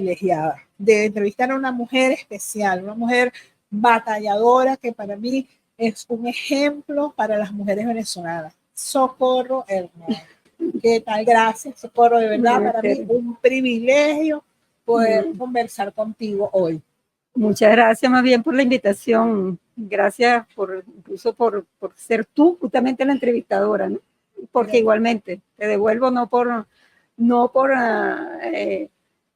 privilegiada de entrevistar a una mujer especial, una mujer batalladora que para mí es un ejemplo para las mujeres venezolanas. Socorro Hernández. ¿Qué tal? Gracias, Socorro, de verdad, para mí un privilegio poder conversar contigo hoy. Muchas gracias más bien por la invitación. Gracias incluso por ser tú justamente la entrevistadora, ¿no? Porque igualmente te devuelvo no por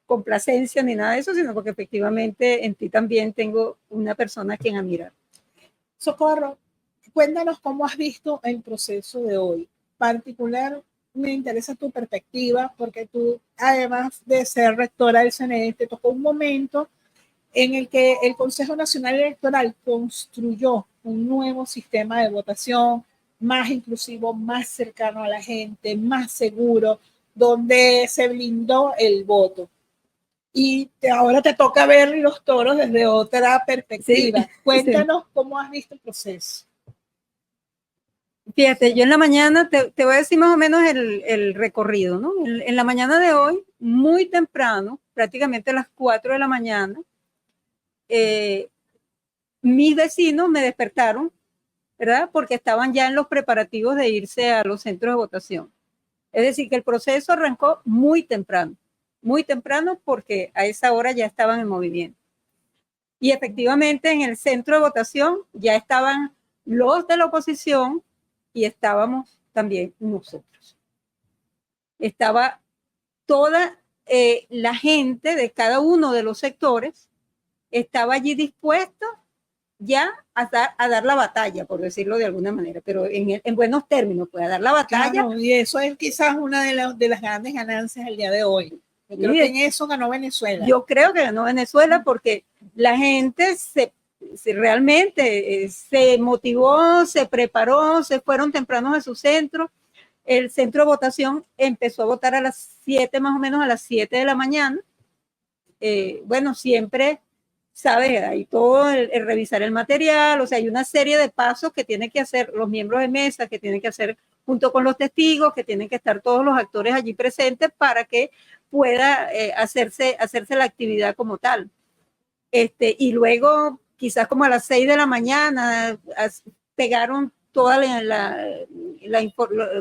complacencia ni nada de eso, sino porque efectivamente en ti también tengo una persona a quien admirar. Socorro, cuéntanos cómo has visto el proceso de hoy. Particular, me interesa tu perspectiva, porque tú, además de ser rectora del CNE, te tocó un momento en el que el Consejo Nacional Electoral construyó un nuevo sistema de votación más inclusivo, más cercano a la gente, más seguro, donde se blindó el voto. Y ahora te toca ver los toros desde otra perspectiva. Sí, cuéntanos cómo has visto el proceso. Fíjate, yo en la mañana, te voy a decir más o menos el recorrido, ¿no? En la mañana de hoy, muy temprano, prácticamente a las 4 de la mañana, mis vecinos me despertaron, ¿verdad? Porque estaban ya en los preparativos de irse a los centros de votación. Es decir, que el proceso arrancó muy temprano porque a esa hora ya estaban en movimiento. Y efectivamente en el centro de votación ya estaban los de la oposición y estábamos también nosotros. Estaba toda la gente de cada uno de los sectores, estaba allí dispuesta ya a dar la batalla, por decirlo de alguna manera, pero en buenos términos, pues a dar la batalla. Claro, y eso es quizás una de las grandes ganancias del día de hoy. Yo creo que en eso ganó Venezuela. Yo creo que ganó Venezuela porque la gente realmente se motivó, se preparó, se fueron tempranos a su centro. El centro de votación empezó a votar a las 7, más o menos a las 7 de la mañana. Bueno, siempre, ¿sabes? Hay todo el revisar el material, o sea, hay una serie de pasos que tienen que hacer los miembros de mesa, que tienen que hacer junto con los testigos, que tienen que estar todos los actores allí presentes para que pueda hacerse la actividad como tal. Y luego, quizás como a las 6 de la mañana, pegaron todas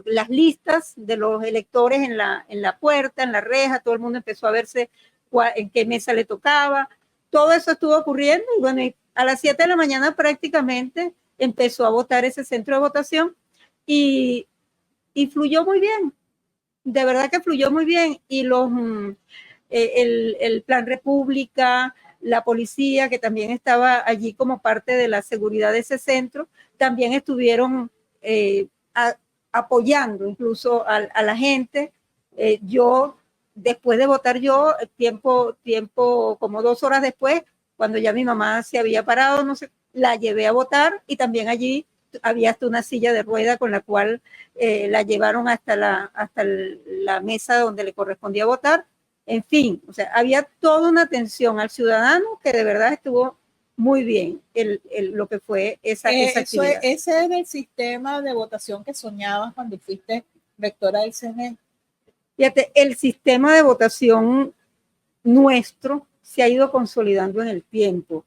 las listas de los electores en la puerta, en la reja, todo el mundo empezó a verse en qué mesa le tocaba. Todo eso estuvo ocurriendo y bueno, a las 7 de la mañana prácticamente empezó a votar ese centro de votación y fluyó muy bien. De verdad que fluyó muy bien y el Plan República, la policía, que también estaba allí como parte de la seguridad de ese centro, también estuvieron apoyando incluso a la gente. Yo, después de votar tiempo como 2 horas después, cuando ya mi mamá se había parado, no sé, la llevé a votar y también allí había hasta una silla de rueda con la cual la llevaron hasta la mesa donde le correspondía votar. En fin, o sea, había toda una atención al ciudadano que de verdad estuvo muy bien lo que fue esa actividad. Ese era el sistema de votación que soñabas cuando fuiste rectora del CNE. Fíjate, el sistema de votación nuestro se ha ido consolidando en el tiempo.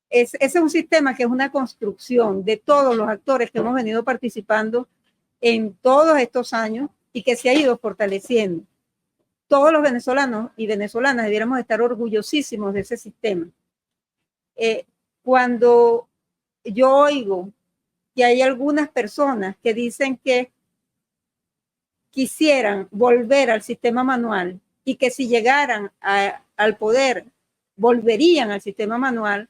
Ese es un sistema que es una construcción de todos los actores que hemos venido participando en todos estos años y que se ha ido fortaleciendo. Todos los venezolanos y venezolanas debiéramos estar orgullosísimos de ese sistema. Cuando yo oigo que hay algunas personas que dicen que quisieran volver al sistema manual y que si llegaran al poder volverían al sistema manual,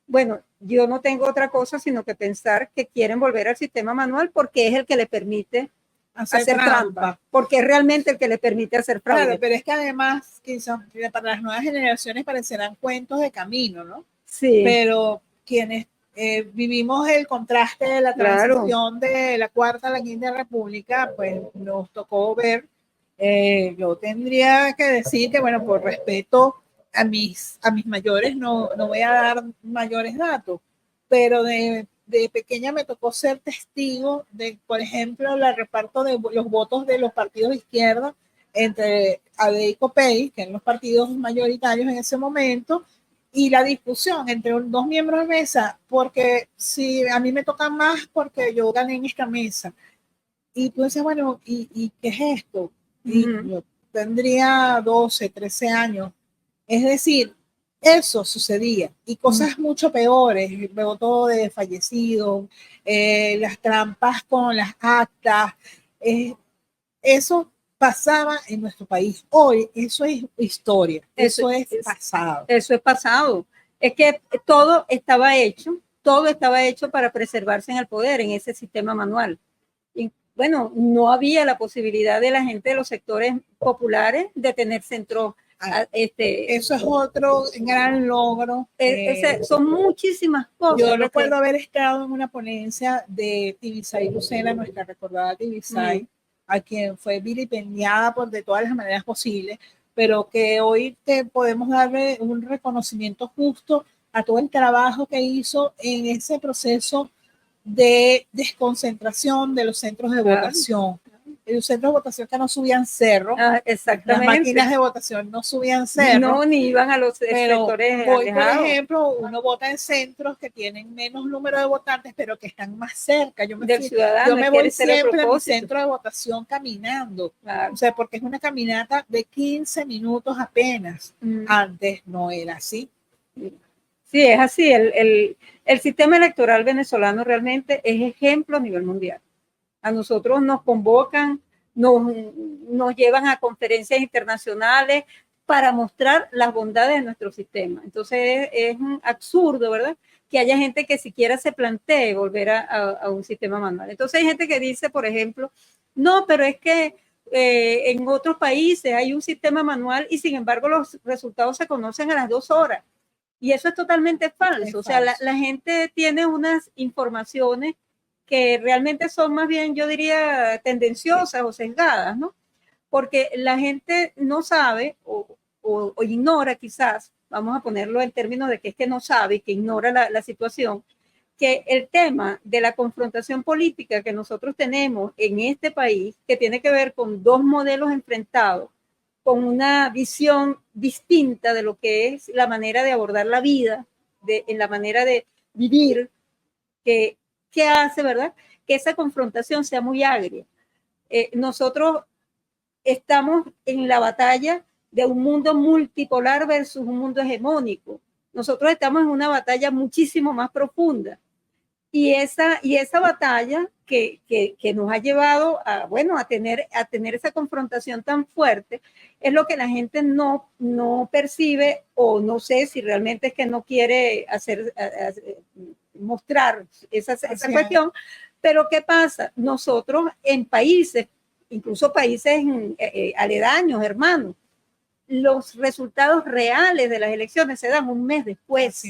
bueno, yo no tengo otra cosa sino que pensar que quieren volver al sistema manual porque es el que le permite hacer trampa, porque es realmente el que le permite hacer fraude. Claro, pero es que además, quizás para las nuevas generaciones parecerán cuentos de camino, ¿no? Sí. Pero quienes vivimos el contraste de la transición de la Cuarta a la Quinta República, pues nos tocó ver, yo tendría que decir que, bueno, por respeto a mis mayores, no voy a dar mayores datos, pero de pequeña me tocó ser testigo de, por ejemplo, el reparto de los votos de los partidos de izquierda entre AD y COPEI, que eran los partidos mayoritarios en ese momento, y la discusión entre dos miembros de mesa, porque si a mí me toca más porque yo gané en esta mesa. Y tú decías, bueno, ¿y qué es esto? Y yo tendría 12, 13 años. Es decir, eso sucedía. Y cosas mucho peores, el voto de fallecidos, las trampas con las actas, eso pasaba en nuestro país. Hoy eso es historia, eso es pasado. Eso es pasado. Es que todo estaba hecho para preservarse en el poder, en ese sistema manual. Y bueno, no había la posibilidad de la gente de los sectores populares de tener centros. Eso es otro gran logro. Son muchísimas cosas. Yo recuerdo haber estado en una ponencia de Tibisay Lucena, nuestra recordada Tibisay, a quien fue vilipendiada por de todas las maneras posibles, pero que hoy podemos darle un reconocimiento justo a todo el trabajo que hizo en ese proceso de desconcentración de los centros de votación. Los centros de votación que no subían cerro. Exactamente. Las máquinas de votación no subían cerro. No, ni iban a los sectores hoy, por ejemplo, uno vota en centros que tienen menos número de votantes, pero que están más cerca. Yo me voy siempre a mi centro de votación caminando. Claro. O sea, porque es una caminata de 15 minutos apenas. Antes no era así. Sí, es así. El sistema electoral venezolano realmente es ejemplo a nivel mundial. A nosotros nos convocan, nos llevan a conferencias internacionales para mostrar las bondades de nuestro sistema. Entonces es un absurdo, ¿verdad?, que haya gente que siquiera se plantee volver a un sistema manual. Entonces hay gente que dice, por ejemplo, no, pero es que en otros países hay un sistema manual y sin embargo los resultados se conocen a las 2 horas. Y eso es totalmente falso. O sea, la gente tiene unas informaciones que realmente son más bien, yo diría, tendenciosas o sesgadas, ¿no? Porque la gente no sabe o ignora quizás, vamos a ponerlo en términos de que es que no sabe, que ignora la situación, que el tema de la confrontación política que nosotros tenemos en este país, que tiene que ver con dos modelos enfrentados, con una visión distinta de lo que es la manera de abordar la vida, en la manera de vivir, que hace, ¿verdad?, que esa confrontación sea muy agria. Nosotros estamos en la batalla de un mundo multipolar versus un mundo hegemónico. Nosotros estamos en una batalla muchísimo más profunda. Y esa batalla que nos ha llevado a, bueno, a tener esa confrontación tan fuerte, es lo que la gente no percibe, o no sé si realmente es que no quiere mostrar esa cuestión. Pero ¿qué pasa? Nosotros en países, incluso países aledaños, hermanos, los resultados reales de las elecciones se dan un mes después.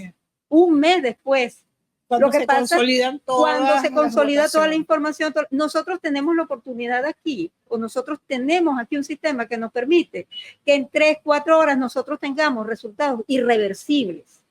Un mes después. Cuando se consolida toda la información, nosotros tenemos la oportunidad aquí, o nosotros tenemos aquí un sistema que nos permite que en 3, 4 horas nosotros tengamos resultados irreversibles,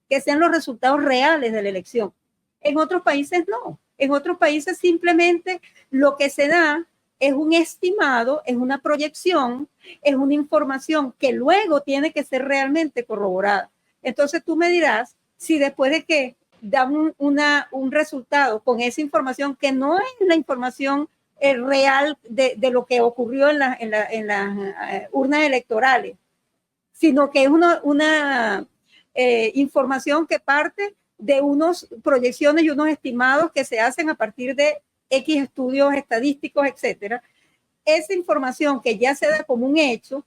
que sean los resultados reales de la elección. En otros países no. En otros países simplemente lo que se da es un estimado, es una proyección, es una información que luego tiene que ser realmente corroborada. Entonces tú me dirás si después de que dan un resultado con esa información que no es la información real de lo que ocurrió en las urnas electorales, sino que es una información que parte de unas proyecciones y unos estimados que se hacen a partir de X estudios estadísticos, etcétera. Esa información que ya se da como un hecho,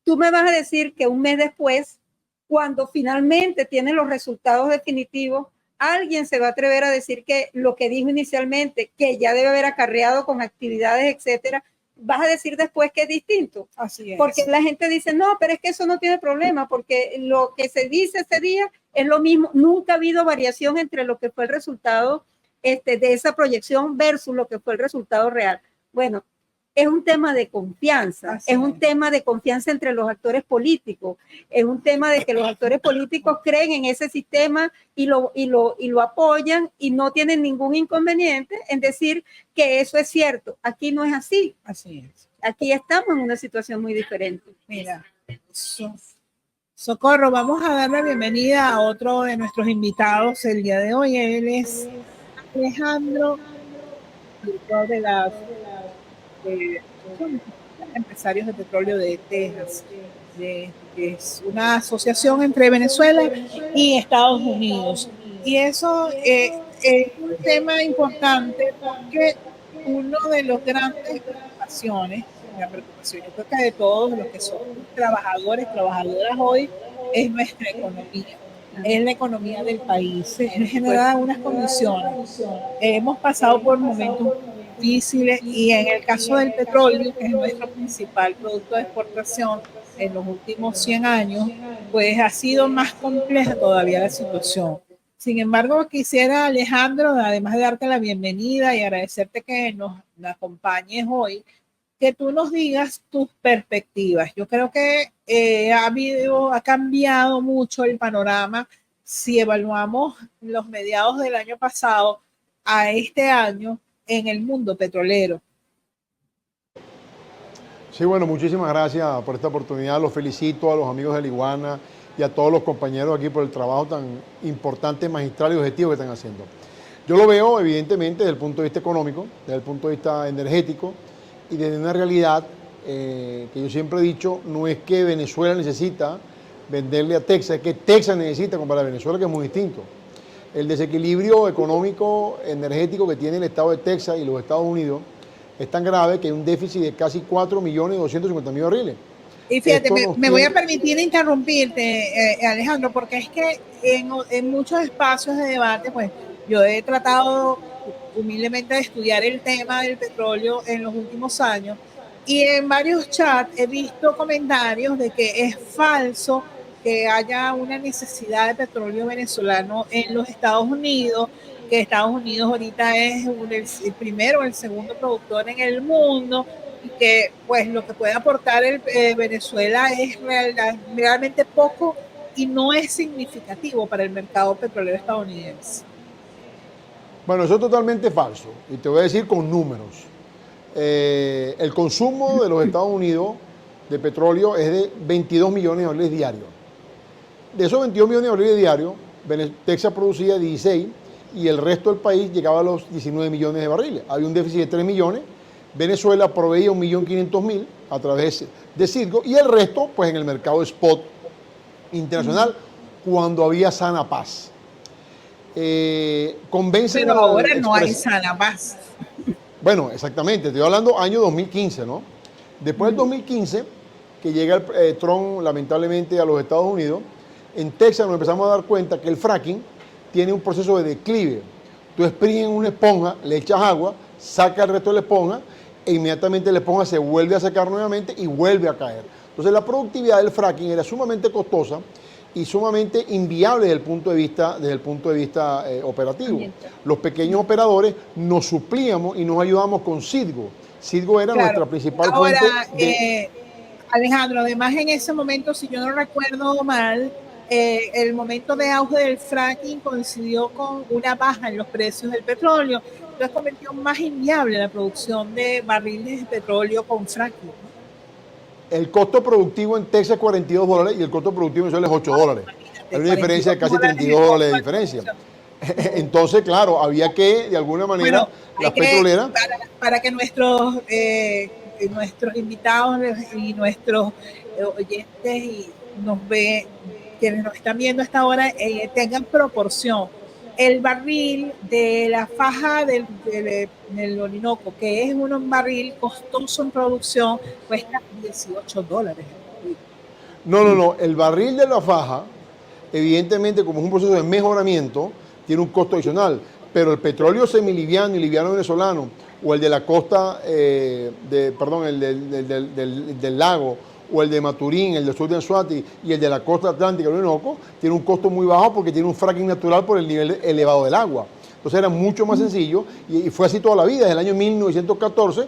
tú me vas a decir que un mes después, cuando finalmente tiene los resultados definitivos, alguien se va a atrever a decir que lo que dijo inicialmente, que ya debe haber acarreado con actividades, etcétera, vas a decir después que es distinto. Así es. Porque la gente dice, no, pero es que eso no tiene problema, porque lo que se dice ese día es lo mismo. Nunca ha habido variación entre lo que fue el resultado de esa proyección versus lo que fue el resultado real. Bueno, es un tema de confianza, es un tema de confianza entre los actores políticos, es un tema de que los actores políticos creen en ese sistema y lo apoyan y no tienen ningún inconveniente en decir que eso es cierto. Aquí no es así. Así es. aquí estamos en una situación muy diferente. Mira, Socorro, vamos a dar la bienvenida a otro de nuestros invitados el día de hoy. Él es Alejandro, director de las empresarios de petróleo de Texas. Que es una asociación entre Venezuela y Estados Unidos. Y eso es un tema importante porque uno de los grandes preocupaciones, la preocupación yo creo que de todos los que son trabajadores, trabajadoras hoy, es nuestra economía. Es la economía del país, en general unas condiciones. Hemos pasado por momentos difíciles y en el caso del petróleo, que es nuestro principal producto de exportación en los últimos 100 años, pues ha sido más compleja todavía la situación. Sin embargo, quisiera, Alejandro, además de darte la bienvenida y agradecerte que nos acompañes hoy, que tú nos digas tus perspectivas. Yo creo que ha cambiado mucho el panorama si evaluamos los mediados del año pasado a este año en el mundo petrolero. Sí, bueno, muchísimas gracias por esta oportunidad. Los felicito a los amigos de La Iguana y a todos los compañeros aquí por el trabajo tan importante, magistral y objetivo que están haciendo. Yo lo veo evidentemente desde el punto de vista económico, desde el punto de vista energético y desde una realidad que yo siempre he dicho, no es que Venezuela necesita venderle a Texas, es que Texas necesita comprar a Venezuela, que es muy distinto. El desequilibrio económico, energético que tiene el estado de Texas y los Estados Unidos es tan grave que hay un déficit de casi 4.250.000 barriles. Y fíjate, me voy a permitir interrumpirte, Alejandro, porque es que en muchos espacios de debate, pues yo he tratado humildemente de estudiar el tema del petróleo en los últimos años y en varios chats he visto comentarios de que es falso que haya una necesidad de petróleo venezolano en los Estados Unidos, que Estados Unidos ahorita es el primero o el segundo productor en el mundo y que pues lo que puede aportar Venezuela es realmente poco y no es significativo para el mercado petrolero estadounidense. Bueno, eso es totalmente falso y te voy a decir con números. El consumo de los Estados Unidos de petróleo es de 22 millones de barriles diarios. De esos 22 millones de barriles diarios, Texas producía 16 y el resto del país llegaba a los 19 millones de barriles. Había un déficit de 3 millones. Venezuela proveía 1.500.000 a través de Citgo y el resto, pues en el mercado spot internacional, cuando había sana paz. Pero ahora no hay sana paz. Bueno, exactamente, estoy hablando año 2015, ¿no? Después del 2015, que llega Trump lamentablemente a los Estados Unidos, en Texas nos empezamos a dar cuenta que el fracking tiene un proceso de declive. Tú exprimes una esponja, le echas agua, saca el resto de la esponja e inmediatamente la esponja se vuelve a secar nuevamente y vuelve a caer. Entonces la productividad del fracking era sumamente costosa y sumamente inviable desde el punto de vista operativo. Los pequeños operadores nos suplíamos y nos ayudábamos con Citgo. Citgo era nuestra principal fuente de... Alejandro, además en ese momento, si yo no recuerdo mal, el momento de auge del fracking coincidió con una baja en los precios del petróleo, entonces convirtió más inviable la producción de barriles de petróleo con fracking, ¿no? El costo productivo en Texas es $42 y el costo productivo en Venezuela es $8. Hay una diferencia de casi $32 de diferencia. Entonces, claro, había que, de alguna manera, las petroleras... Para que nuestros invitados y nuestros oyentes quienes nos están viendo a esta hora, tengan proporción. El barril de la faja del Orinoco, que es un barril costoso en producción, cuesta $18. No. El barril de la faja, evidentemente, como es un proceso de mejoramiento, tiene un costo adicional. Pero el petróleo semiliviano y liviano venezolano, o el de la costa, el del lago, o el de Maturín, el del sur de Anzoátegui y el de la costa atlántica del Orinoco, tiene un costo muy bajo porque tiene un fracking natural por el nivel elevado del agua. Entonces era mucho más sencillo y fue así toda la vida. Desde el año 1914,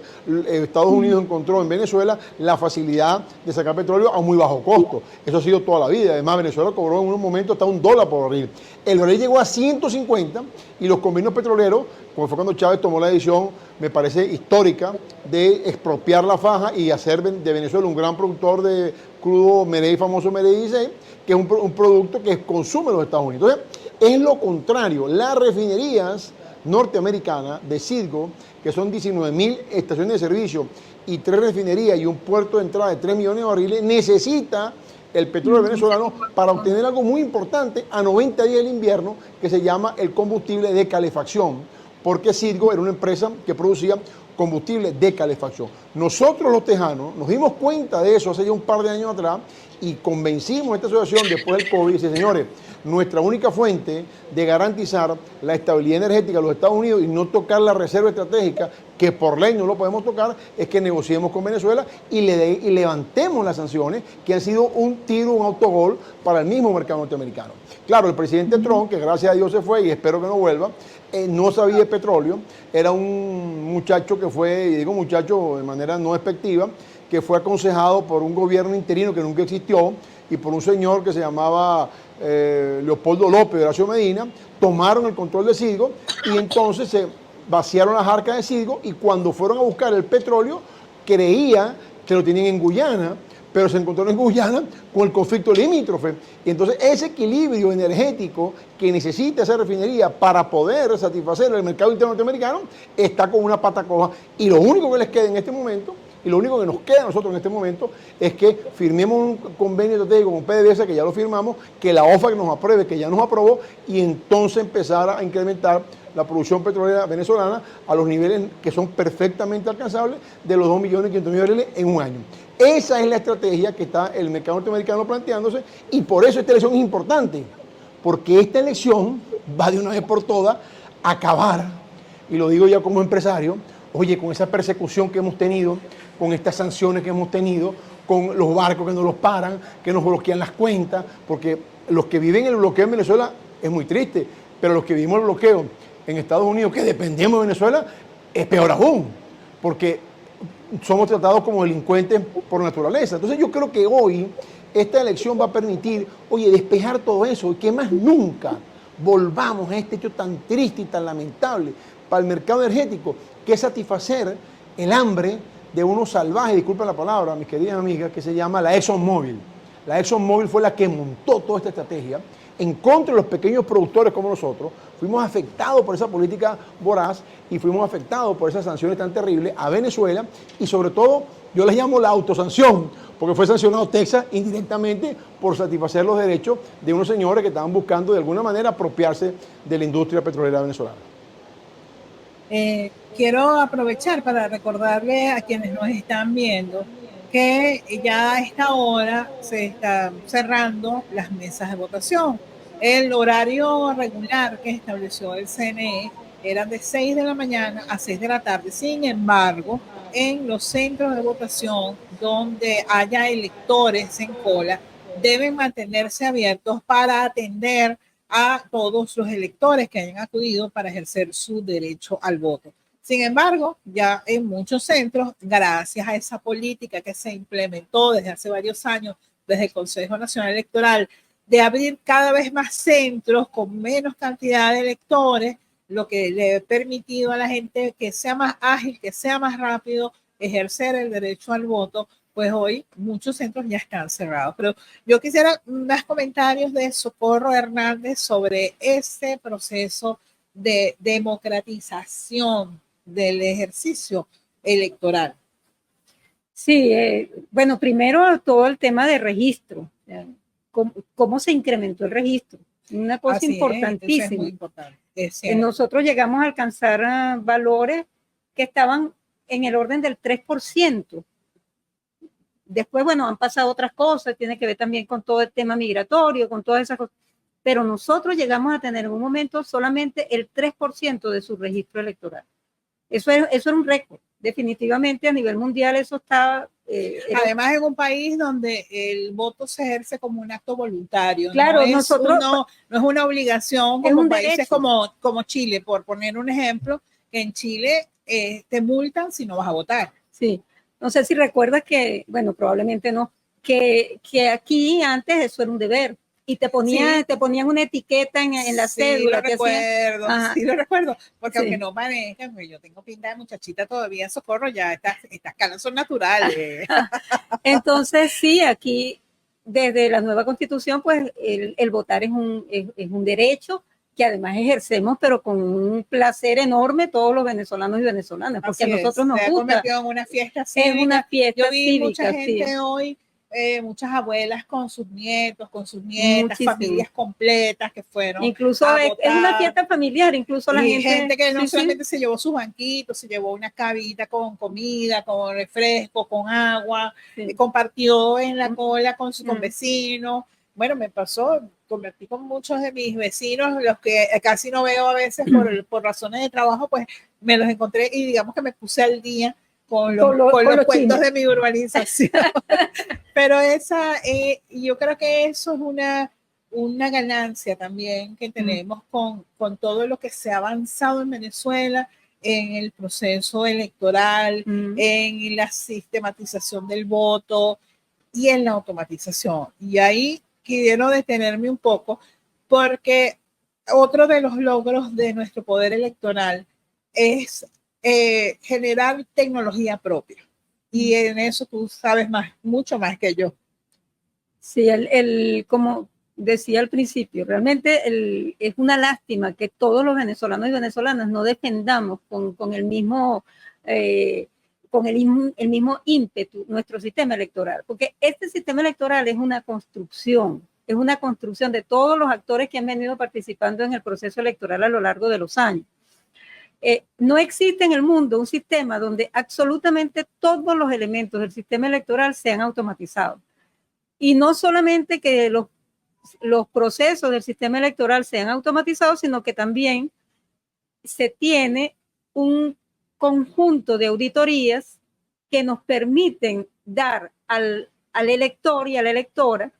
Estados Unidos encontró en Venezuela la facilidad de sacar petróleo a muy bajo costo. Eso ha sido toda la vida. Además, Venezuela cobró en un momento hasta $1 por barril. El barril llegó a 150 y los convenios petroleros, como fue cuando Chávez tomó la decisión, me parece histórica, de expropiar la faja y hacer de Venezuela un gran productor de crudo Merey, famoso Merey 16, que es un producto que consume los Estados Unidos. Entonces, es lo contrario. Las refinerías norteamericanas de Citgo, que son 19.000 estaciones de servicio y 3 refinerías y un puerto de entrada de 3 millones de barriles, necesita el petróleo venezolano para obtener algo muy importante a 90 días del invierno, que se llama el combustible de calefacción, porque Citgo era una empresa que producía combustible de calefacción. Nosotros los tejanos nos dimos cuenta de eso hace ya un par de años atrás y convencimos a esta asociación después del COVID, dice, señores, nuestra única fuente de garantizar la estabilidad energética de los Estados Unidos y no tocar la reserva estratégica, que por ley no lo podemos tocar, es que negociemos con Venezuela y levantemos las sanciones que han sido un tiro, un autogol para el mismo mercado norteamericano. Claro, el presidente Trump, que gracias a Dios se fue y espero que no vuelva, no sabía de petróleo, era un muchacho que fue, y digo muchacho de manera no despectiva, que fue aconsejado por un gobierno interino que nunca existió y por un señor que se llamaba Leopoldo López de Horacio Medina. Tomaron el control de Citgo y entonces se vaciaron las arcas de Citgo y cuando fueron a buscar el petróleo creía que lo tenían en Guyana, pero se encontraron en Guyana con el conflicto limítrofe. Y entonces ese equilibrio energético que necesita esa refinería para poder satisfacer el mercado interno norteamericano está con una pata coja. Y lo único que les queda en este momento, y lo único que nos queda a nosotros en este momento, es que firmemos un convenio estratégico con PDVSA, que ya lo firmamos, que la OFAC nos apruebe, que ya nos aprobó, y entonces empezar a incrementar la producción petrolera venezolana a los niveles que son perfectamente alcanzables de los 2.500.000 barriles en un año. Esa es la estrategia que está el mercado norteamericano planteándose y por eso esta elección es importante, porque esta elección va de una vez por todas a acabar, y lo digo ya como empresario, oye, con esa persecución que hemos tenido, con estas sanciones que hemos tenido, con los barcos que nos los paran, que nos bloquean las cuentas, porque los que viven el bloqueo en Venezuela es muy triste, pero los que vivimos el bloqueo en Estados Unidos, que dependemos de Venezuela, es peor aún, porque somos tratados como delincuentes por naturaleza. Entonces yo creo que hoy esta elección va a permitir, oye, despejar todo eso y que más nunca volvamos a este hecho tan triste y tan lamentable para el mercado energético, que es satisfacer el hambre de unos salvajes, disculpen la palabra, mis queridas amigas, que se llama la ExxonMobil. La ExxonMobil fue la que montó toda esta estrategia en contra de los pequeños productores como nosotros. Fuimos afectados por esa política voraz y fuimos afectados por esas sanciones tan terribles a Venezuela y sobre todo yo les llamo la autosanción, porque fue sancionado Texas indirectamente por satisfacer los derechos de unos señores que estaban buscando de alguna manera apropiarse de la industria petrolera venezolana. Quiero aprovechar para recordarle a quienes nos están viendo que ya a esta hora se están cerrando las mesas de votación. El horario regular que estableció el CNE era de 6 de la mañana a 6 de la tarde. Sin embargo, en los centros de votación donde haya electores en cola, deben mantenerse abiertos para atender a todos los electores que hayan acudido para ejercer su derecho al voto. Sin embargo, ya en muchos centros, gracias a esa política que se implementó desde hace varios años, desde el Consejo Nacional Electoral, de abrir cada vez más centros con menos cantidad de electores, lo que le ha permitido a la gente que sea más ágil, que sea más rápido, ejercer el derecho al voto, pues hoy muchos centros ya están cerrados. Pero yo quisiera más comentarios de Socorro Hernández sobre ese proceso de democratización del ejercicio electoral. Sí, bueno, primero todo el tema de registro. ¿Cómo se incrementó el registro? Una cosa Así importantísima. Es muy importante. Nosotros llegamos a alcanzar valores que estaban en el orden del 3%. Después, bueno, han pasado otras cosas, tiene que ver también con todo el tema migratorio, con todas esas cosas. Pero nosotros llegamos a tener en un momento solamente el 3% de su registro electoral. Eso era un récord. Definitivamente a nivel mundial eso está Además, en un país donde el voto se ejerce como un acto voluntario, claro, no es, nosotros, no es una obligación es como un países derecho. como Chile, por poner un ejemplo, que en Chile te multan si no vas a votar. Sí, no sé si recuerdas que, bueno, probablemente no, que aquí antes eso era un deber y te ponían una etiqueta en la cédula. Sí, lo recuerdo, porque Sí. aunque no parezca, pues yo tengo pinta de muchachita todavía en Socorro, ya estas canas son naturales. Entonces, sí, aquí desde la nueva constitución, pues el votar es un derecho que además ejercemos, pero con un placer enorme todos los venezolanos y venezolanas, porque a nosotros nos gusta. Se ha convertido en una fiesta cívica. Es una fiesta Yo vi cívica, mucha gente sí. hoy, muchas abuelas con sus nietos, con sus nietas, Muchísimo. Familias completas que fueron incluso a es una fiesta familiar, incluso la gente que no solamente se llevó sus banquitos, se llevó una cavita con comida, con refresco, con agua, compartió en la cola con vecinos. Bueno, me pasó, convertí con muchos de mis vecinos, los que casi no veo a veces por razones de trabajo, pues me los encontré y digamos que me puse al día con los cuentos de mi urbanización. Pero yo creo que eso es una ganancia también que tenemos con todo lo que se ha avanzado en Venezuela en el proceso electoral, en la sistematización del voto y en la automatización. Y ahí quiero detenerme un poco porque otro de los logros de nuestro poder electoral es generar tecnología propia. Y en eso tú sabes mucho más que yo. Sí, como decía al principio, realmente es una lástima que todos los venezolanos y venezolanas no defendamos con el mismo el mismo ímpetu nuestro sistema electoral, porque este sistema electoral es una construcción de todos los actores que han venido participando en el proceso electoral a lo largo de los años. No existe en el mundo un sistema donde absolutamente todos los elementos del sistema electoral sean automatizados. Y no solamente que los procesos del sistema electoral sean automatizados, sino que también se tiene un conjunto de auditorías que nos permiten dar al elector y a la electora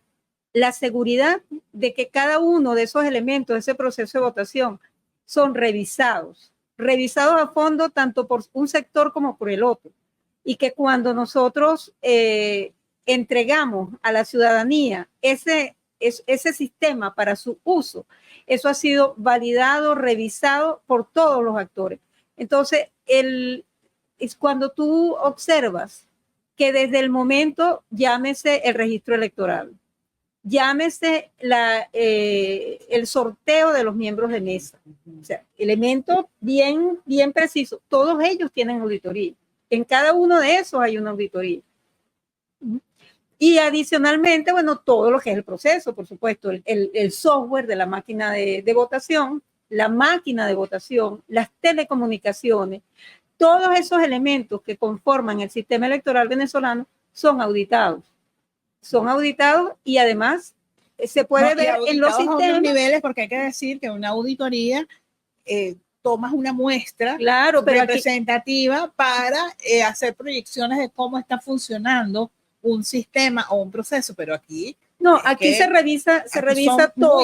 la seguridad de que cada uno de esos elementos de ese proceso de votación son revisados a fondo tanto por un sector como por el otro. Y que cuando nosotros entregamos a la ciudadanía ese sistema para su uso, eso ha sido validado, revisado por todos los actores. Entonces, es cuando tú observas que desde el momento, llámese el registro electoral, llámese el sorteo de los miembros de mesa, o sea, elementos bien precisos, todos ellos tienen auditoría. En cada uno de esos hay una auditoría. Y adicionalmente, bueno, todo lo que es el proceso, por supuesto, el software de la máquina de votación, la máquina de votación, las telecomunicaciones, todos esos elementos que conforman el sistema electoral venezolano son auditados. Son auditados y además se puede ver en los sistemas. Niveles, porque hay que decir que una auditoría tomas una muestra representativa para hacer proyecciones de cómo está funcionando un sistema o un proceso, pero aquí se revisa todo,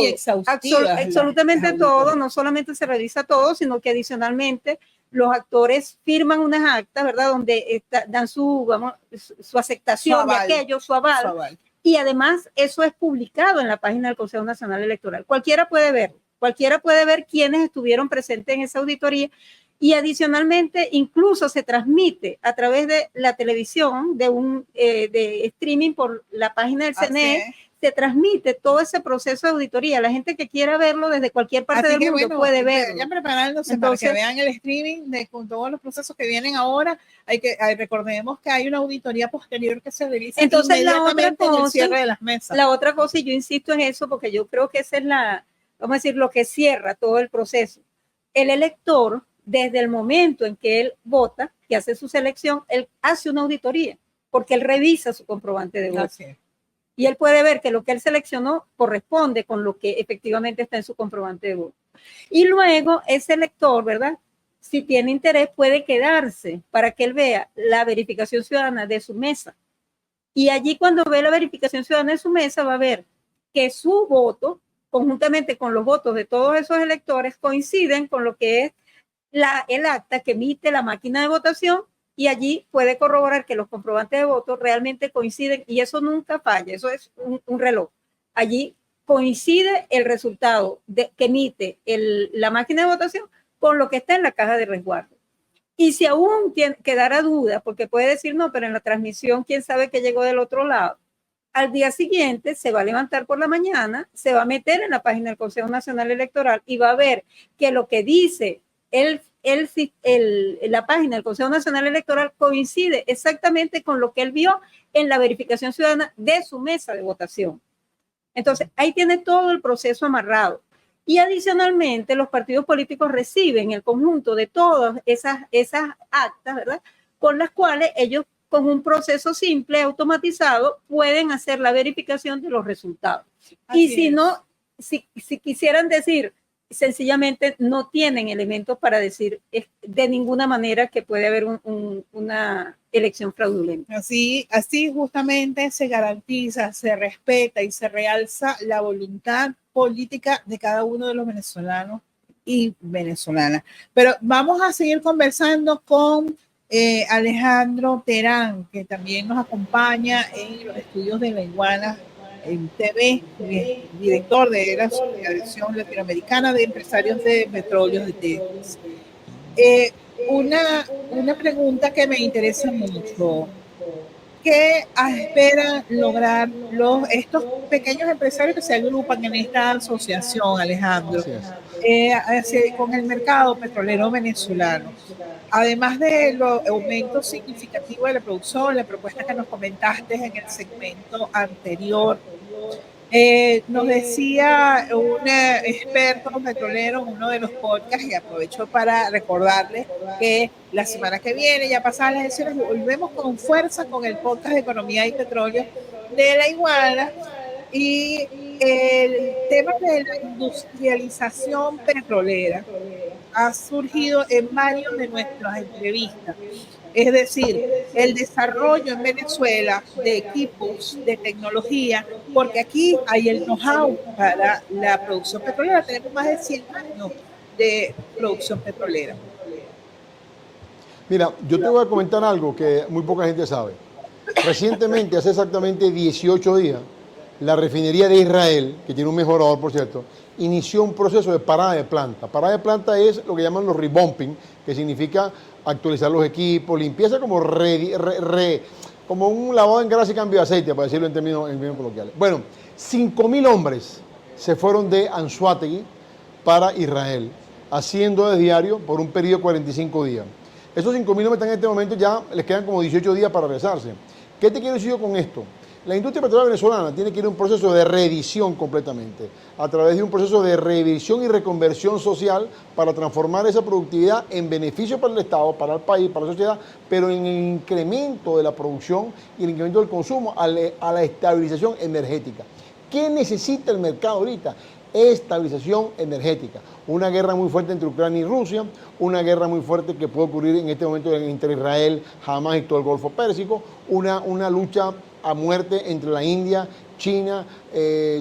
absolutamente todo, no solamente se revisa todo, sino que adicionalmente los actores firman unas actas, ¿verdad? Donde dan su aceptación de aquello, su aval. Y además eso es publicado en la página del Consejo Nacional Electoral. Cualquiera puede ver quiénes estuvieron presentes en esa auditoría. Y adicionalmente, incluso se transmite a través de la televisión, de streaming por la página del CNE, se transmite todo ese proceso de auditoría. La gente que quiera verlo desde cualquier parte del mundo puede verlo. Ya preparándose para que vean el streaming con todos los procesos que vienen ahora. Recordemos que hay una auditoría posterior que se realiza inmediatamente en el cierre de las mesas. La otra cosa, y yo insisto en eso porque yo creo que esa es vamos a decir, lo que cierra todo el proceso. El elector, desde el momento en que él vota, que hace su selección, él hace una auditoría, porque él revisa su comprobante de voto. Y él puede ver que lo que él seleccionó corresponde con lo que efectivamente está en su comprobante de voto. Y luego ese elector, ¿verdad? Si tiene interés, puede quedarse para que él vea la verificación ciudadana de su mesa. Y allí cuando ve la verificación ciudadana en su mesa va a ver que su voto, conjuntamente con los votos de todos esos electores, coinciden con lo que es el acta que emite la máquina de votación, y allí puede corroborar que los comprobantes de voto realmente coinciden, y eso nunca falla, eso es un reloj. Allí coincide el resultado que emite la máquina de votación con lo que está en la caja de resguardo. Y si aún quedara duda, porque puede decir, no, pero en la transmisión, quién sabe qué llegó del otro lado, al día siguiente se va a levantar por la mañana, se va a meter en la página del Consejo Nacional Electoral y va a ver que lo que dice la página del Consejo Nacional Electoral coincide exactamente con lo que él vio en la verificación ciudadana de su mesa de votación. Entonces, ahí tiene todo el proceso amarrado. Y adicionalmente, los partidos políticos reciben el conjunto de todas esas actas, ¿verdad?, con las cuales ellos, con un proceso simple, automatizado, pueden hacer la verificación de los resultados. Así y si es. No, si quisieran decir, sencillamente no tienen elementos para decir de ninguna manera que puede haber una elección fraudulenta. Así justamente se garantiza, se respeta y se realza la voluntad política de cada uno de los venezolanos y venezolanas. Pero vamos a seguir conversando con Alejandro Terán, que también nos acompaña en los estudios de La Iguana en TV, director de la Asociación Latinoamericana de Empresarios de Petróleos de Texas. Una pregunta que me interesa mucho. ¿Qué esperan lograr estos pequeños empresarios que se agrupan en esta asociación, Alejandro, con el mercado petrolero venezolano? Además del aumento significativo de la producción, la propuesta que nos comentaste en el segmento anterior, nos decía un experto petrolero en uno de los podcasts, y aprovecho para recordarles que la semana que viene, ya pasadas las elecciones, volvemos con fuerza con el podcast de Economía y Petróleo de La Iguana, y el tema de la industrialización petrolera ha surgido en varios de nuestras entrevistas. Es decir, el desarrollo en Venezuela de equipos de tecnología, porque aquí hay el know-how para la producción petrolera. Tenemos más de 100 años de producción petrolera. Mira, yo te voy a comentar algo que muy poca gente sabe. Recientemente, hace exactamente 18 días, la refinería de Israel, que tiene un mejorador, por cierto, inició un proceso de parada de planta. Parada de planta es lo que llaman los rebumping, que significa actualizar los equipos, limpieza como como un lavado en grasa y cambio de aceite, para decirlo en términos coloquiales. Bueno, 5.000 hombres se fueron de Anzoátegui para Israel, haciendo de diario por un periodo de 45 días. Esos 5.000 hombres están en este momento, ya les quedan como 18 días para regresarse. ¿Qué te quiero decir yo con esto? La industria petrolera venezolana tiene que ir a un proceso de reedición completamente, a través de un proceso de revisión y reconversión social para transformar esa productividad en beneficio para el Estado, para el país, para la sociedad, pero en el incremento de la producción y el incremento del consumo, a la estabilización energética. ¿Qué necesita el mercado ahorita? Estabilización energética. Una guerra muy fuerte entre Ucrania y Rusia, una guerra muy fuerte que puede ocurrir en este momento entre Israel, Hamas y todo el Golfo Pérsico, una lucha a muerte entre la India, China,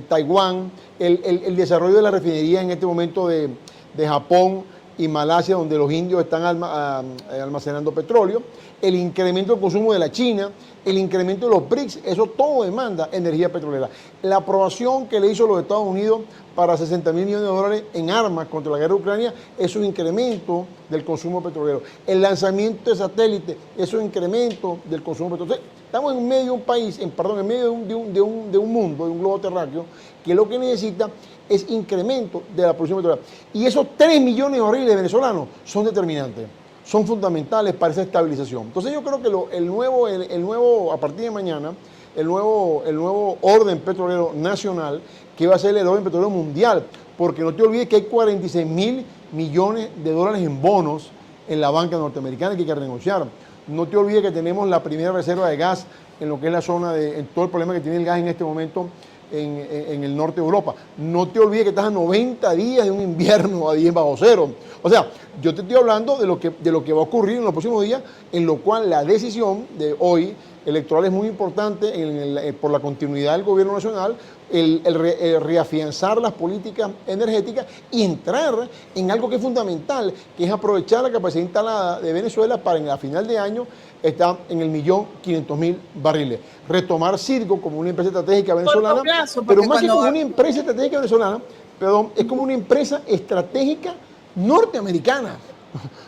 Taiwán, el desarrollo de la refinería en este momento de Japón y Malasia, donde los indios están almacenando petróleo, el incremento del consumo de la China, el incremento de los BRICS, eso todo demanda energía petrolera. La aprobación que le hizo los Estados Unidos para 60.000 millones de dólares en armas contra la guerra de Ucrania es un incremento del consumo petrolero. El lanzamiento de satélites es un incremento del consumo petrolero. Estamos en medio de un país, en medio de un mundo, de un globo terráqueo, que lo que necesita es incremento de la producción petrolera. Y esos 3 millones de barriles venezolanos son determinantes, son fundamentales para esa estabilización. Entonces yo creo que el nuevo, a partir de mañana, el nuevo orden petrolero nacional, que va a ser el orden petrolero mundial, porque no te olvides que hay 46.000 millones de dólares en bonos en la banca norteamericana que hay que renegociar. No te olvides que tenemos la primera reserva de gas en lo que es la zona en todo el problema que tiene el gas en este momento en el norte de Europa. No te olvides que estás a 90 días de un invierno a 10 bajo cero. O sea, yo te estoy hablando de lo que va a ocurrir en los próximos días, en lo cual la decisión de hoy electoral es muy importante por la continuidad del gobierno nacional, el reafianzar las políticas energéticas y entrar en algo que es fundamental, que es aprovechar la capacidad instalada de Venezuela para en la final de año estar en el 1.500.000 barriles. Retomar Circo como una empresa estratégica venezolana, pero más que como una empresa estratégica venezolana, perdón, es como una empresa estratégica norteamericana.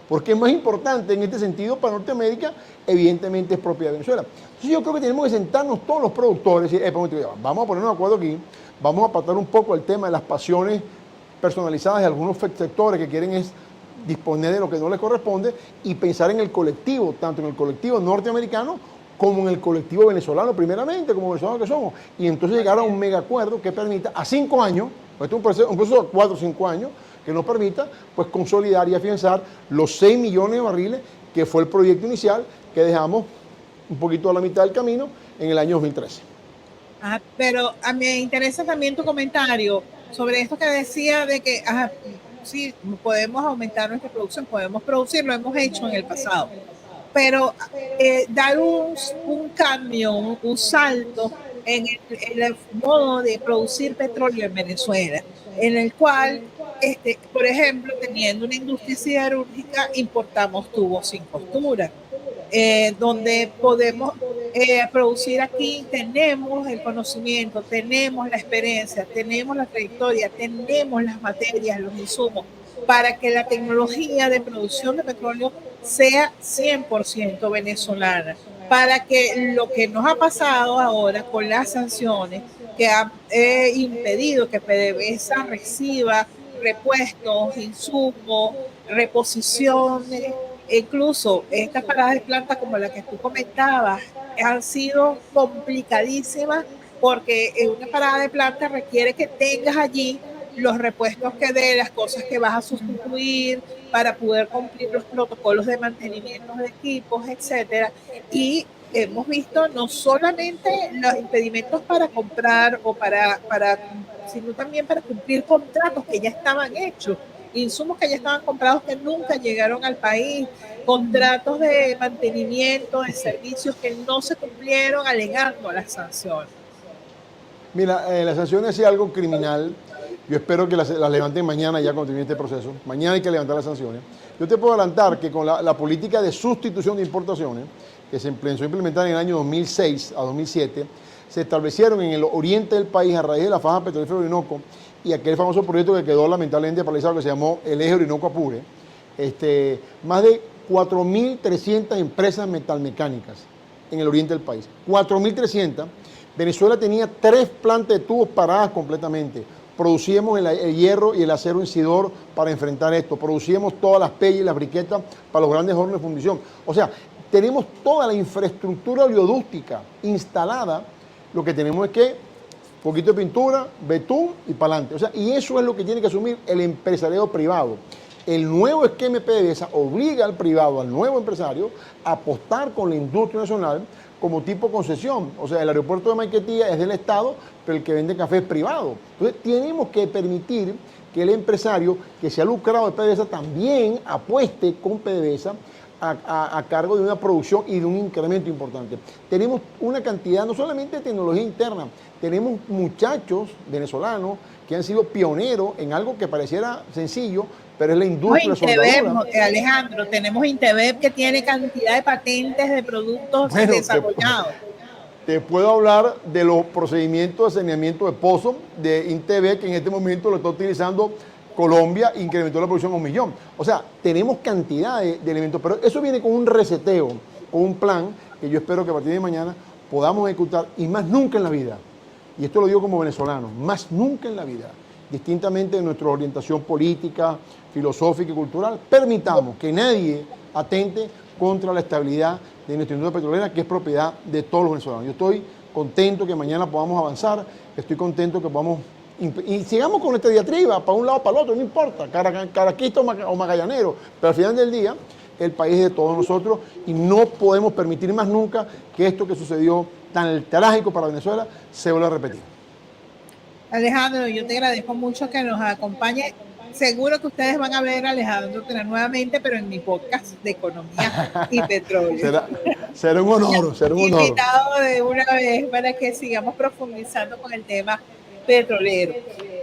Porque es más importante en este sentido para Norteamérica, evidentemente es propiedad de Venezuela. Entonces yo creo que tenemos que sentarnos todos los productores y decir, vamos a ponernos de acuerdo aquí, vamos a apartar un poco el tema de las pasiones personalizadas de algunos sectores que quieren es disponer de lo que no les corresponde y pensar en el colectivo, tanto en el colectivo norteamericano como en el colectivo venezolano, primeramente, como venezolanos que somos. Y entonces llegar a un mega acuerdo que permita a 5 años, esto es un proceso de 4 o 5 años, que nos permita pues consolidar y afianzar los 6 millones de barriles que fue el proyecto inicial que dejamos un poquito a la mitad del camino en el año 2013. Pero a mí me interesa también tu comentario sobre esto que decía de que sí, podemos aumentar nuestra producción, podemos producir, lo hemos hecho en el pasado, pero dar un cambio, un salto en el modo de producir petróleo en Venezuela, en el cual, por ejemplo, teniendo una industria siderúrgica, importamos tubos sin costura, donde podemos producir aquí, tenemos el conocimiento, tenemos la experiencia, tenemos la trayectoria, tenemos las materias, los insumos, para que la tecnología de producción de petróleo sea 100% venezolana, para que lo que nos ha pasado ahora con las sanciones que ha impedido que PDVSA reciba repuestos, insumos, reposiciones, incluso estas paradas de planta como la que tú comentabas han sido complicadísimas porque una parada de planta requiere que tengas allí los repuestos que de las cosas que vas a sustituir para poder cumplir los protocolos de mantenimiento de equipos, etcétera. Y hemos visto no solamente los impedimentos para comprar o sino también para cumplir contratos que ya estaban hechos, insumos que ya estaban comprados que nunca llegaron al país, contratos de mantenimiento de servicios que no se cumplieron alegando las sanciones. Mira, las sanciones es algo criminal. Yo espero que las levanten mañana ya cuando termine este proceso. Mañana hay que levantar las sanciones. Yo te puedo adelantar que con la política de sustitución de importaciones, que se empezó a implementar en el año 2006 a 2007, se establecieron en el oriente del país a raíz de la faja petrolífera Orinoco y aquel famoso proyecto que quedó lamentablemente paralizado que se llamó el eje Orinoco-Apure, más de 4.300 empresas metalmecánicas en el oriente del país. 4.300. Venezuela tenía 3 plantas de tubos paradas completamente. Producíamos el hierro y el acero incidor para enfrentar esto. Producíamos todas las pellas y las briquetas para los grandes hornos de fundición. O sea, tenemos toda la infraestructura oleodúctica instalada. Lo que tenemos es que poquito de pintura, betún y para adelante. O sea, y eso es lo que tiene que asumir el empresariado privado. El nuevo esquema de PDVSA obliga al privado, al nuevo empresario, a apostar con la industria nacional como tipo concesión. O sea, el aeropuerto de Maiquetía es del Estado, pero el que vende café es privado. Entonces, tenemos que permitir que el empresario que se ha lucrado de PDVSA también apueste con PDVSA a cargo de una producción y de un incremento importante. Tenemos una cantidad, no solamente de tecnología interna, tenemos muchachos venezolanos que han sido pioneros en algo que pareciera sencillo, pero es la industria soldadura. Alejandro, tenemos Inteveb que tiene cantidad de patentes de productos desarrollados. Te puedo hablar de los procedimientos de saneamiento de pozos de Inteveb, que en este momento lo está utilizando Colombia, incrementó la producción a 1 millón. O sea, tenemos cantidad de elementos, pero eso viene con un reseteo, con un plan que yo espero que a partir de mañana podamos ejecutar y más nunca en la vida, y esto lo digo como venezolano, más nunca en la vida, distintamente de nuestra orientación política, filosófica y cultural, permitamos que nadie atente contra la estabilidad de nuestra industria petrolera, que es propiedad de todos los venezolanos. Yo estoy contento que mañana podamos avanzar, estoy contento que podamos y sigamos con esta diatriba para un lado o para el otro, no importa, caraquista o magallanero, pero al final del día el país es de todos nosotros y no podemos permitir más nunca que esto que sucedió tan trágico para Venezuela se vuelva a repetir. Alejandro, yo te agradezco mucho que nos acompañe seguro que ustedes van a ver a Alejandro Terán nuevamente, pero en mi podcast de economía y petróleo. Será un honor, será un honor. Invitado de una vez para que sigamos profundizando con el tema petrolero.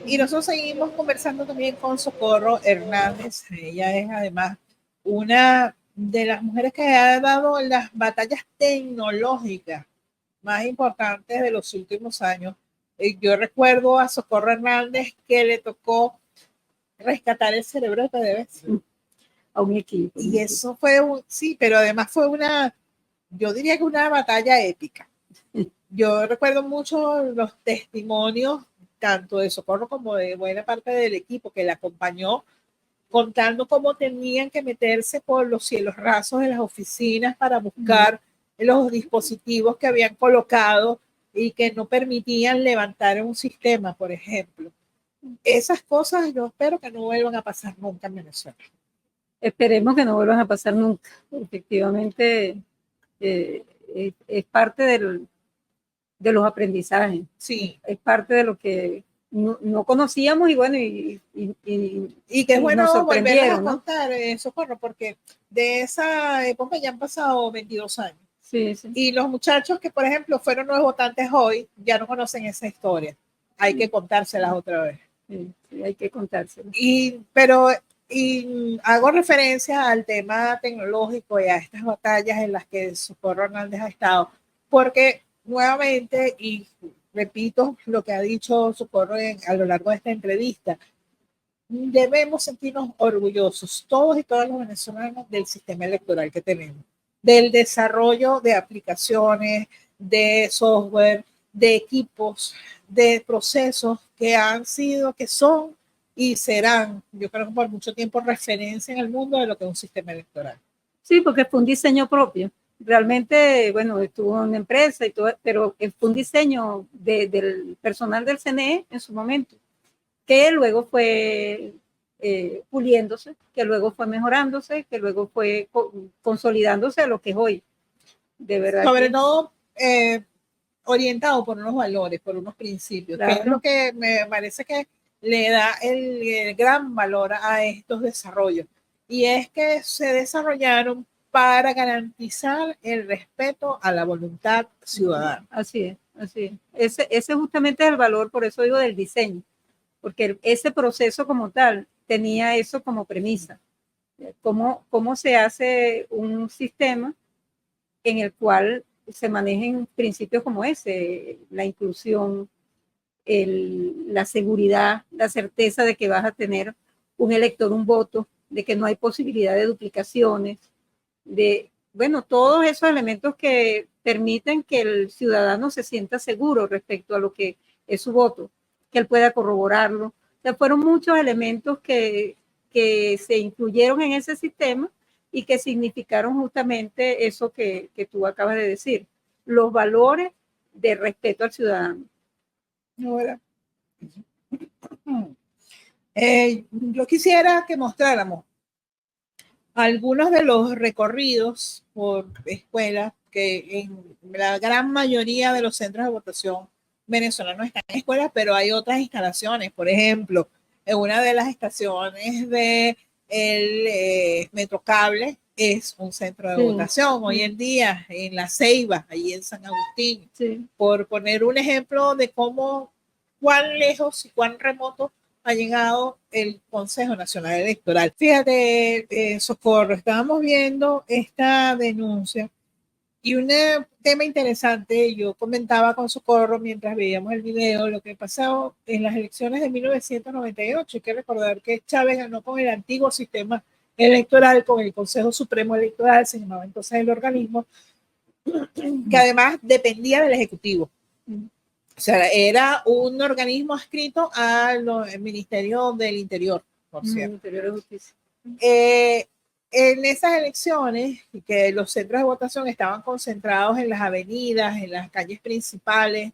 Y nosotros seguimos conversando también con Socorro Hernández. Ella es además una de las mujeres que ha dado las batallas tecnológicas más importantes de los últimos años. Yo recuerdo a Socorro Hernández que le tocó rescatar el cerebro de PDVSA a un equipo. Y eso fue sí, pero además fue yo diría que una batalla épica. Yo recuerdo mucho los testimonios, tanto de Socorro como de buena parte del equipo que la acompañó, contando cómo tenían que meterse por los cielos rasos de las oficinas para buscar los dispositivos que habían colocado y que no permitían levantar un sistema, por ejemplo. Esas cosas yo espero que no vuelvan a pasar nunca en Venezuela. Esperemos que no vuelvan a pasar nunca. Efectivamente, es parte de los aprendizajes. Sí. Es parte de lo que no conocíamos y bueno, y que es bueno volver a contar, ¿no? Socorro, porque de esa época ya han pasado 22 años. Sí, sí. Y los muchachos que, por ejemplo, fueron nuevos votantes hoy, ya no conocen esa historia. Hay que contárselas otra vez. Sí, sí, hay que contárselas. Pero hago referencia al tema tecnológico y a estas batallas en las que Socorro Hernández ha estado, porque nuevamente, y repito lo que ha dicho Socorro a lo largo de esta entrevista, debemos sentirnos orgullosos, todos y todas los venezolanos, del sistema electoral que tenemos, del desarrollo de aplicaciones, de software, de equipos, de procesos que han sido, que son y serán, yo creo que por mucho tiempo, referencia en el mundo de lo que es un sistema electoral. Sí, porque fue un diseño propio. Realmente, bueno, estuvo en una empresa y todo, pero fue un diseño del personal del CNE en su momento, que luego fue puliéndose, que luego fue mejorándose, que luego fue consolidándose a lo que es hoy. De verdad. Sobre todo orientado por unos valores, por unos principios, claro, que es lo que me parece que le da el gran valor a estos desarrollos. Y es que se desarrollaron para garantizar el respeto a la voluntad ciudadana. Así es, así es. Ese justamente es el valor, por eso digo del diseño, porque ese proceso como tal tenía eso como premisa. ¿Cómo se hace un sistema en el cual se manejen principios como ese, la inclusión, la seguridad, la certeza de que vas a tener un elector, un voto, de que no hay posibilidad de duplicaciones, de, bueno, todos esos elementos que permiten que el ciudadano se sienta seguro respecto a lo que es su voto, que él pueda corroborarlo. O sea, fueron muchos elementos que se incluyeron en ese sistema y que significaron justamente eso que tú acabas de decir, los valores de respeto al ciudadano. Ahora, yo quisiera que mostráramos algunos de los recorridos por escuelas que en la gran mayoría de los centros de votación venezolanos están en escuelas, pero hay otras instalaciones. Por ejemplo, en una de las estaciones de el Metrocable es un centro de votación hoy en día en La Ceiba, ahí en San Agustín, por poner un ejemplo de cuán lejos y cuán remoto ha llegado el Consejo Nacional Electoral. Fíjate, Socorro, estábamos viendo esta denuncia y un tema interesante, yo comentaba con Socorro mientras veíamos el video, lo que pasó en las elecciones de 1998. Hay que recordar que Chávez ganó con el antiguo sistema electoral, con el Consejo Supremo Electoral, se llamaba entonces el organismo, que además dependía del Ejecutivo. O sea, era un organismo adscrito al Ministerio del Interior, por cierto. Interior de Justicia. En esas elecciones, que los centros de votación estaban concentrados en las avenidas, en las calles principales,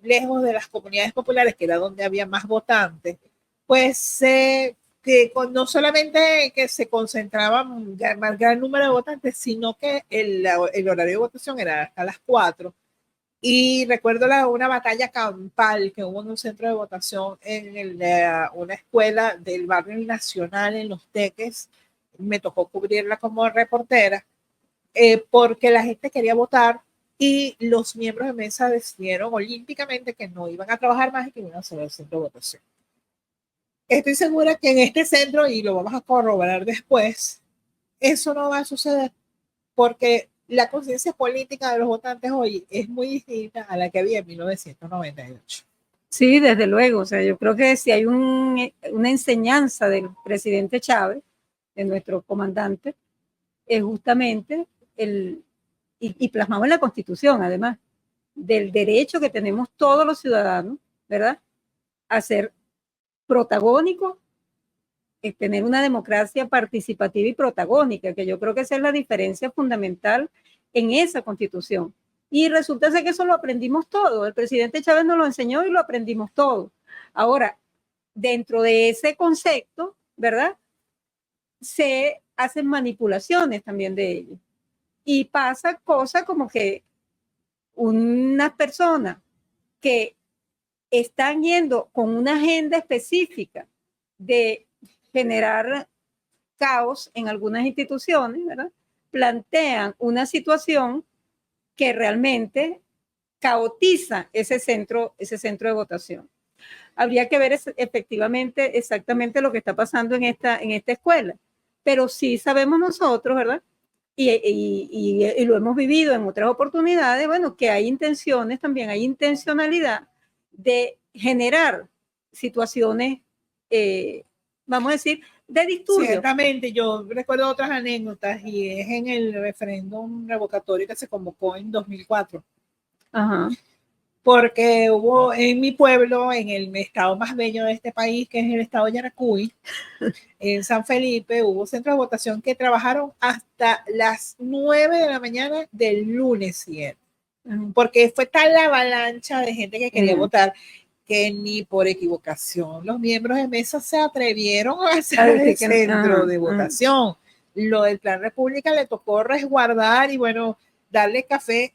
lejos de las comunidades populares, que era donde había más votantes, pues que no solamente que se concentraban un gran número de votantes, sino que el horario de votación era hasta las 4. Y recuerdo una batalla campal que hubo en un centro de votación en una escuela del barrio Nacional en Los Teques. Me tocó cubrirla como reportera porque la gente quería votar y los miembros de mesa decidieron olímpicamente que no iban a trabajar más y que iban a hacer el centro de votación. Estoy segura que en este centro, y lo vamos a corroborar después, eso no va a suceder porque la conciencia política de los votantes hoy es muy distinta a la que había en 1998. Sí, desde luego. O sea, yo creo que si hay una enseñanza del presidente Chávez, de nuestro comandante, es justamente y plasmado en la Constitución, además, del derecho que tenemos todos los ciudadanos, ¿verdad?, a ser protagónicos, tener una democracia participativa y protagónica, que yo creo que esa es la diferencia fundamental en esa Constitución. Y resulta ser que eso lo aprendimos todo. El presidente Chávez nos lo enseñó y lo aprendimos todo. Ahora, dentro de ese concepto, ¿verdad?, se hacen manipulaciones también de ellos. Y pasa cosas como que unas personas que están yendo con una agenda específica de generar caos en algunas instituciones, ¿verdad?, plantean una situación que realmente caotiza ese centro de votación. Habría que ver efectivamente exactamente lo que está pasando en esta escuela, pero sí sabemos nosotros, ¿verdad?, y lo hemos vivido en otras oportunidades, bueno, que hay intenciones, también hay intencionalidad de generar situaciones, vamos a decir, de disturbio. Ciertamente, yo recuerdo otras anécdotas y es en el referéndum revocatorio que se convocó en 2004. Ajá. Porque hubo en mi pueblo, en el estado más bello de este país, que es el estado de Yaracuy, en San Felipe, hubo centros de votación que trabajaron hasta las 9 de la mañana del lunes siguiente, porque fue tal la avalancha de gente que quería votar que ni por equivocación los miembros de mesa se atrevieron a hacer el centro de votación. Lo del Plan República le tocó resguardar y bueno, darle café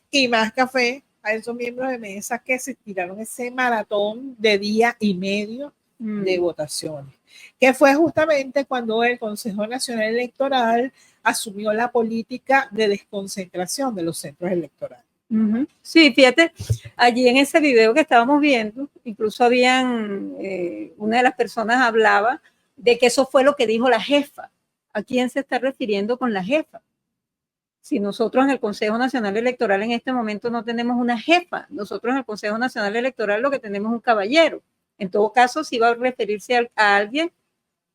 y más café a esos miembros de mesa que se tiraron ese maratón de día y medio de votaciones, que fue justamente cuando el Consejo Nacional Electoral asumió la política de desconcentración de los centros electorales. Sí, fíjate, allí en ese video que estábamos viendo, incluso habían, una de las personas hablaba de que eso fue lo que dijo la jefa. ¿A quién se está refiriendo con la jefa? Si nosotros en el Consejo Nacional Electoral en este momento no tenemos una jefa, nosotros en el Consejo Nacional Electoral lo que tenemos es un caballero. En todo caso, si va a referirse a alguien,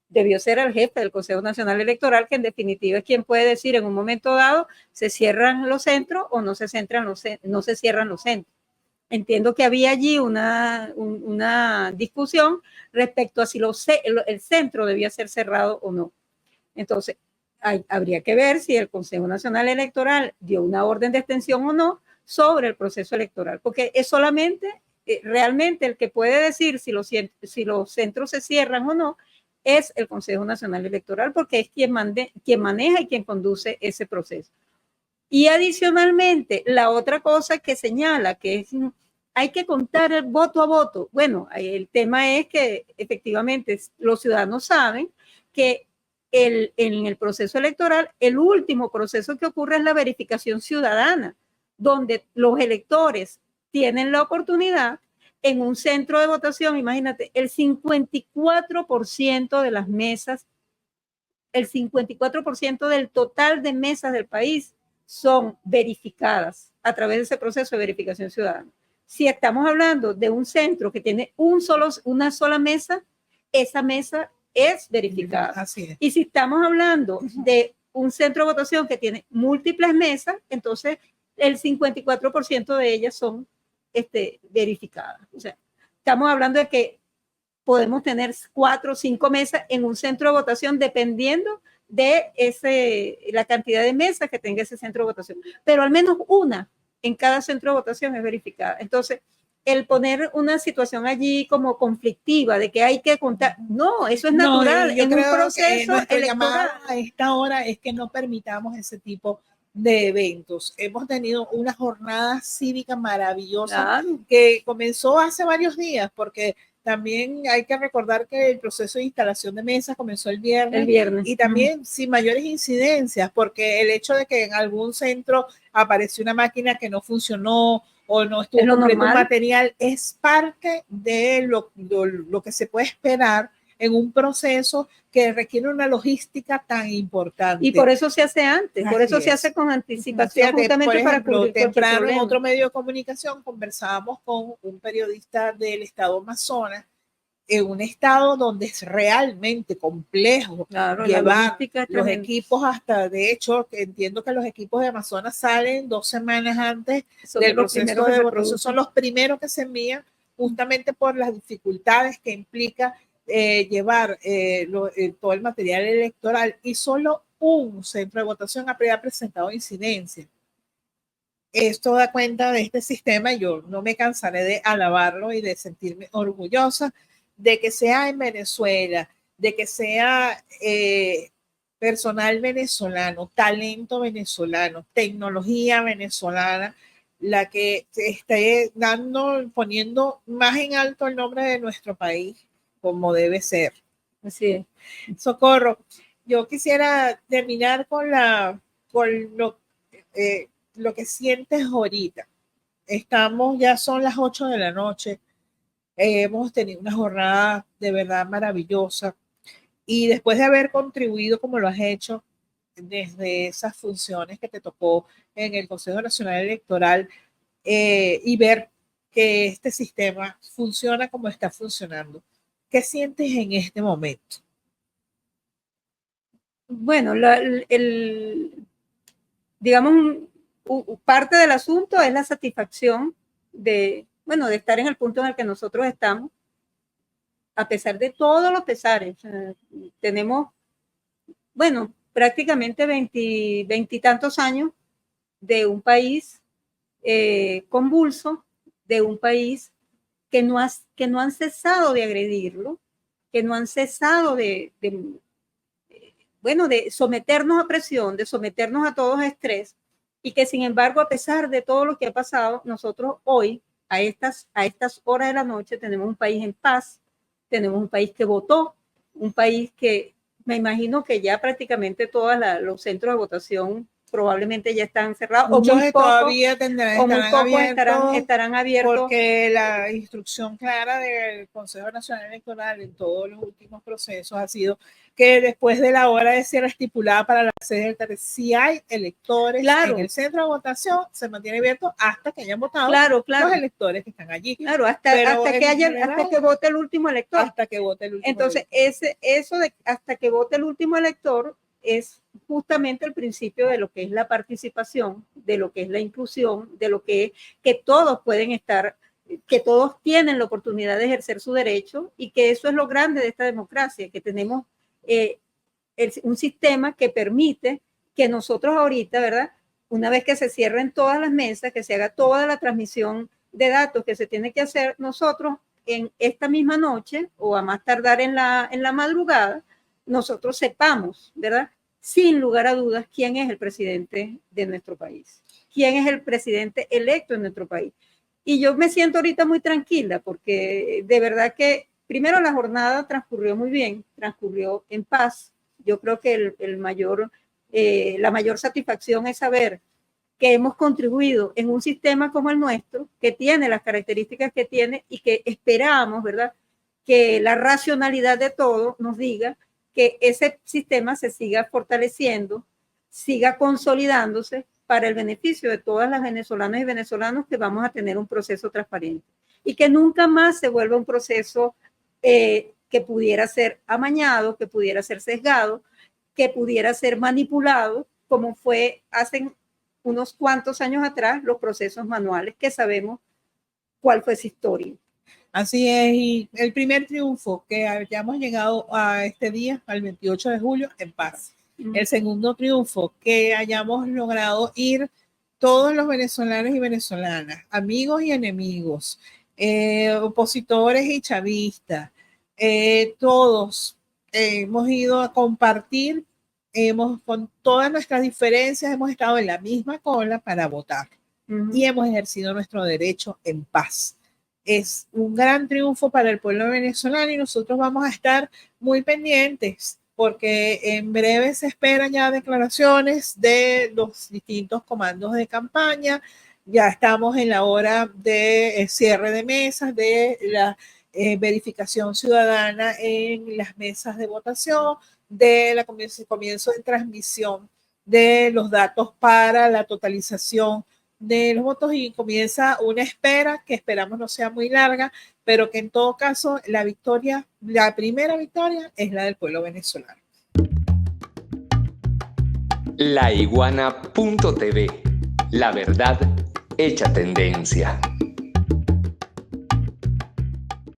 debió ser el jefe del Consejo Nacional Electoral, que en definitiva es quien puede decir en un momento dado se cierran los centros o no se cierran los centros. Entiendo que había allí una discusión respecto a si el centro debía ser cerrado o no. Entonces, habría que ver si el Consejo Nacional Electoral dio una orden de extensión o no sobre el proceso electoral, porque es solamente realmente el que puede decir si los centros se cierran o no es el Consejo Nacional Electoral, porque es quien maneja y quien conduce ese proceso. Y adicionalmente, la otra cosa que señala que hay que contar el voto a voto. Bueno, el tema es que efectivamente los ciudadanos saben que en el proceso electoral, el último proceso que ocurre es la verificación ciudadana, donde los electores tienen la oportunidad en un centro de votación, imagínate, el 54% de las mesas, el 54% del total de mesas del país son verificadas a través de ese proceso de verificación ciudadana. Si estamos hablando de un centro que tiene una sola mesa, esa mesa es verificada. Así es. Y si estamos hablando de un centro de votación que tiene múltiples mesas, entonces el 54% de ellas son verificadas. O sea, estamos hablando de que podemos tener 4 o 5 mesas en un centro de votación dependiendo de la cantidad de mesas que tenga ese centro de votación. Pero al menos una en cada centro de votación es verificada. Entonces, el poner una situación allí como conflictiva de que hay que contar, no, eso es natural. Yo en creo un proceso que nuestro electoral. llamado a esta hora es que no permitamos ese tipo de eventos. Hemos tenido una jornada cívica maravillosa Claro. que comenzó hace varios días, porque también hay que recordar que el proceso de instalación de mesas comenzó el viernes y también sin mayores incidencias, porque el hecho de que en algún centro apareció una máquina que no funcionó o no estuvo completo un material es parte de lo que se puede esperar en un proceso que requiere una logística tan importante. Y por eso se hace antes, por eso se hace con anticipación. Fíjate, justamente por ejemplo, para cubrir temprano en otro medio de comunicación conversábamos con un periodista del estado Amazonas, en un estado donde es realmente complejo llevar los equipos hasta, de hecho, entiendo que los equipos de Amazonas salen 2 semanas antes del proceso de votación, son los primeros que se envían justamente por las dificultades que implica llevar todo el material electoral, y solo un centro de votación había presentado incidencia. Esto da cuenta de este sistema y yo no me cansaré de alabarlo y de sentirme orgullosa de que sea en Venezuela, de que sea personal venezolano, talento venezolano, tecnología venezolana, la que esté poniendo más en alto el nombre de nuestro país, como debe ser. Así es. Socorro, yo quisiera terminar con lo que sientes ahorita. Ya son las 8 de la noche, hemos tenido una jornada de verdad maravillosa, y después de haber contribuido como lo has hecho desde esas funciones que te tocó en el Consejo Nacional Electoral, y ver que este sistema funciona como está funcionando, ¿qué sientes en este momento? Bueno, digamos, parte del asunto es la satisfacción de estar en el punto en el que nosotros estamos, a pesar de todos los pesares. Tenemos, prácticamente 20 y tantos años de un país convulso, de un país que no han cesado de agredirlo, que no han cesado de someternos a presión, de someternos a todos a estrés, y que sin embargo, a pesar de todo lo que ha pasado, nosotros hoy, a estas horas de la noche, tenemos un país en paz, tenemos un país que votó, un país que me imagino que ya prácticamente todos los centros de votación probablemente ya están cerrados. Muchos o muy todavía estarán abiertos. Porque la instrucción clara del Consejo Nacional Electoral en todos los últimos procesos ha sido que después de la hora de cierre estipulada para la sede electoral, si hay electores en el centro de votación, se mantiene abierto hasta que hayan votado los electores que están allí. Claro, hasta que vote el último elector. Hasta que vote el último Entonces, eso de hasta que vote el último elector es justamente el principio de lo que es la participación, de lo que es la inclusión, de lo que es que todos pueden estar, que todos tienen la oportunidad de ejercer su derecho, y que eso es lo grande de esta democracia, que tenemos un sistema que permite que nosotros ahorita, ¿verdad? Una vez que se cierren todas las mesas, que se haga toda la transmisión de datos que se tiene que hacer, nosotros en esta misma noche o a más tardar en la madrugada, nosotros sepamos, ¿verdad? Sin lugar a dudas, quién es el presidente de nuestro país, quién es el presidente electo en nuestro país. Y yo me siento ahorita muy tranquila, porque de verdad que primero la jornada transcurrió muy bien, transcurrió en paz. Yo creo que la mayor satisfacción es saber que hemos contribuido en un sistema como el nuestro, que tiene las características que tiene, y que esperamos, ¿verdad?, que la racionalidad de todo nos diga que ese sistema se siga fortaleciendo, siga consolidándose para el beneficio de todas las venezolanas y venezolanos, que vamos a tener un proceso transparente, y que nunca más se vuelva un proceso que pudiera ser amañado, que pudiera ser sesgado, que pudiera ser manipulado, como fue hace unos cuantos años atrás los procesos manuales, que sabemos cuál fue su historia. Así es, y el primer triunfo, que hayamos llegado a este día, al 28 de julio, en paz. El segundo triunfo, que hayamos logrado ir todos los venezolanos y venezolanas, amigos y enemigos, opositores y chavistas, todos hemos ido a compartir con todas nuestras diferencias, hemos estado en la misma cola para votar y hemos ejercido nuestro derecho en paz. Es un gran triunfo para el pueblo venezolano y nosotros vamos a estar muy pendientes porque en breve se esperan ya declaraciones de los distintos comandos de campaña. Ya estamos en la hora de cierre de mesas, de la verificación ciudadana en las mesas de votación, de la comienzo de transmisión de los datos para la totalización de los votos y comienza una espera que esperamos no sea muy larga, pero que en todo caso la victoria, la primera victoria es la del pueblo venezolano. Laiguana.tv, la verdad hecha tendencia.